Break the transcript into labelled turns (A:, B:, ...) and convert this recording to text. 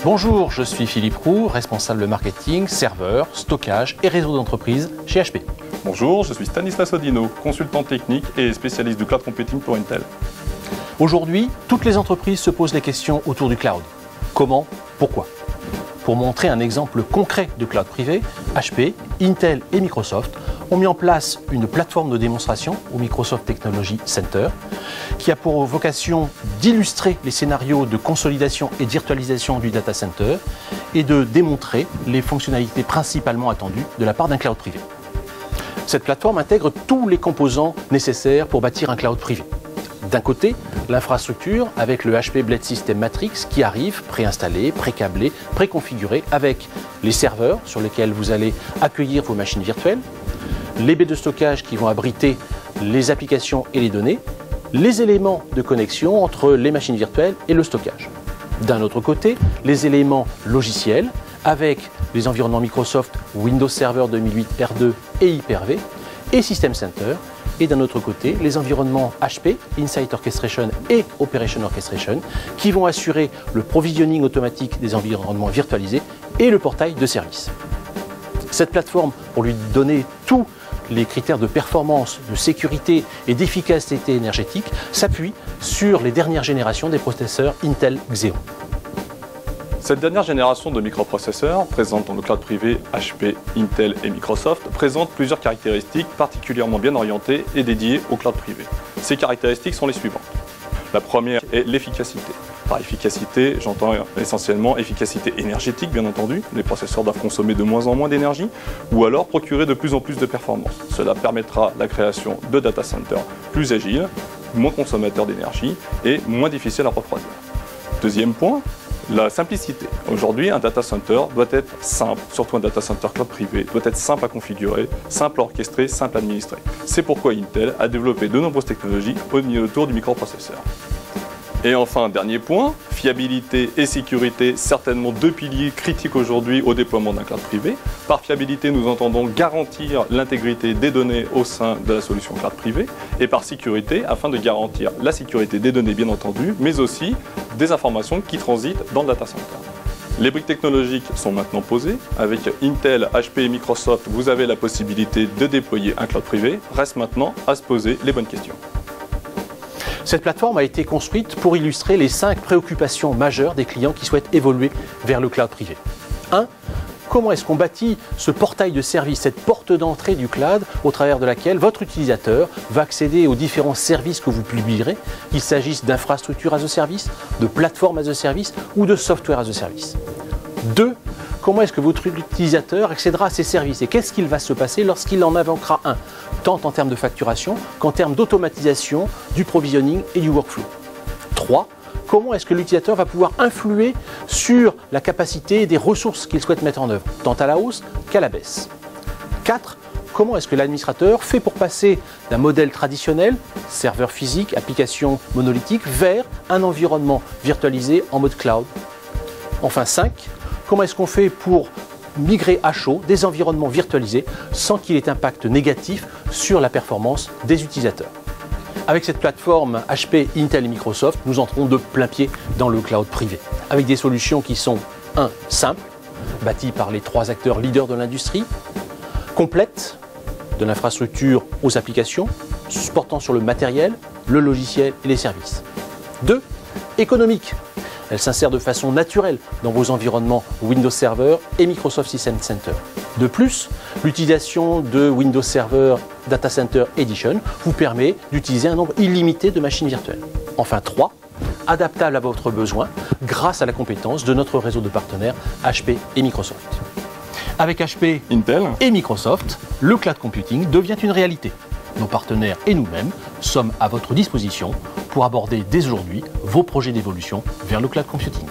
A: Bonjour, je suis Philippe Roux, responsable marketing, serveur, stockage et réseau d'entreprise chez HP.
B: Bonjour, je suis Stanislas Odino, consultant technique et spécialiste du cloud computing pour Intel.
A: Aujourd'hui, toutes les entreprises se posent les questions autour du cloud. Comment? Pourquoi? Pour montrer un exemple concret de cloud privé, HP, Intel et Microsoft ont mis en place une plateforme de démonstration au Microsoft Technology Center qui a pour vocation d'illustrer les scénarios de consolidation et de virtualisation du data center et de démontrer les fonctionnalités principalement attendues de la part d'un cloud privé. Cette plateforme intègre tous les composants nécessaires pour bâtir un cloud privé. D'un côté, l'infrastructure avec le HP Blade System Matrix qui arrive préinstallé, précablé, préconfiguré avec les serveurs sur lesquels vous allez accueillir vos machines virtuelles, les baies de stockage qui vont abriter les applications et les données, les éléments de connexion entre les machines virtuelles et le stockage. D'un autre côté, les éléments logiciels avec les environnements Microsoft Windows Server 2008 R2 et Hyper-V et System Center. Et d'un autre côté, les environnements HP, Insight Orchestration et Operation Orchestration, qui vont assurer le provisioning automatique des environnements virtualisés et le portail de services. Cette plateforme, pour lui donner tous les critères de performance, de sécurité et d'efficacité énergétique, s'appuie sur les dernières générations des processeurs Intel Xeon.
B: Cette dernière génération de microprocesseurs, présente dans le cloud privé HP, Intel et Microsoft, présente plusieurs caractéristiques particulièrement bien orientées et dédiées au cloud privé. Ces caractéristiques sont les suivantes. La première est l'efficacité. Par efficacité, j'entends essentiellement efficacité énergétique, bien entendu. Les processeurs doivent consommer de moins en moins d'énergie ou alors procurer de plus en plus de performance. Cela permettra la création de data centers plus agiles, moins consommateurs d'énergie et moins difficiles à refroidir. Deuxième point, la simplicité. Aujourd'hui, un data center doit être simple, surtout un data center cloud privé, doit être simple à configurer, simple à orchestrer, simple à administrer. C'est pourquoi Intel a développé de nombreuses technologies autour du microprocesseur. Et enfin, dernier point, fiabilité et sécurité, certainement deux piliers critiques aujourd'hui au déploiement d'un cloud privé. Par fiabilité, nous entendons garantir l'intégrité des données au sein de la solution cloud privé, et par sécurité, afin de garantir la sécurité des données, bien entendu, mais aussi des informations qui transitent dans le data center. Les briques technologiques sont maintenant posées. Avec Intel, HP et Microsoft, vous avez la possibilité de déployer un cloud privé. Reste maintenant à se poser les bonnes questions.
A: Cette plateforme a été construite pour illustrer les 5 préoccupations majeures des clients qui souhaitent évoluer vers le cloud privé. 1. Comment est-ce qu'on bâtit ce portail de service, cette porte d'entrée du cloud au travers de laquelle votre utilisateur va accéder aux différents services que vous publierez, qu'il s'agisse d'infrastructure as a service, de plateforme as a service ou de software as a service. 2. Comment est-ce que votre utilisateur accédera à ces services et qu'est-ce qu'il va se passer lorsqu'il en invoquera un, tant en termes de facturation qu'en termes d'automatisation, du provisioning et du workflow. 3. Comment est-ce que l'utilisateur va pouvoir influer sur la capacité et des ressources qu'il souhaite mettre en œuvre, tant à la hausse qu'à la baisse. 4. Comment est-ce que l'administrateur fait pour passer d'un modèle traditionnel, serveur physique, application monolithique, vers un environnement virtualisé en mode cloud. Enfin 5. Comment est-ce qu'on fait pour migrer à chaud des environnements virtualisés sans qu'il ait d'impact négatif sur la performance des utilisateurs. Avec cette plateforme HP, Intel et Microsoft, nous entrons de plein pied dans le cloud privé, avec des solutions qui sont 1. Simples, bâties par les 3 acteurs leaders de l'industrie, complètes, de l'infrastructure aux applications, portant sur le matériel, le logiciel et les services. 2. Économiques. Elle s'insère de façon naturelle dans vos environnements Windows Server et Microsoft System Center. De plus, l'utilisation de Windows Server Data Center Edition vous permet d'utiliser un nombre illimité de machines virtuelles. Enfin 3, adaptable à votre besoin grâce à la compétence de notre réseau de partenaires HP et Microsoft. Avec HP,
B: Intel
A: et Microsoft, le cloud computing devient une réalité. Nos partenaires et nous-mêmes sommes à votre disposition pour aborder dès aujourd'hui vos projets d'évolution vers le cloud computing.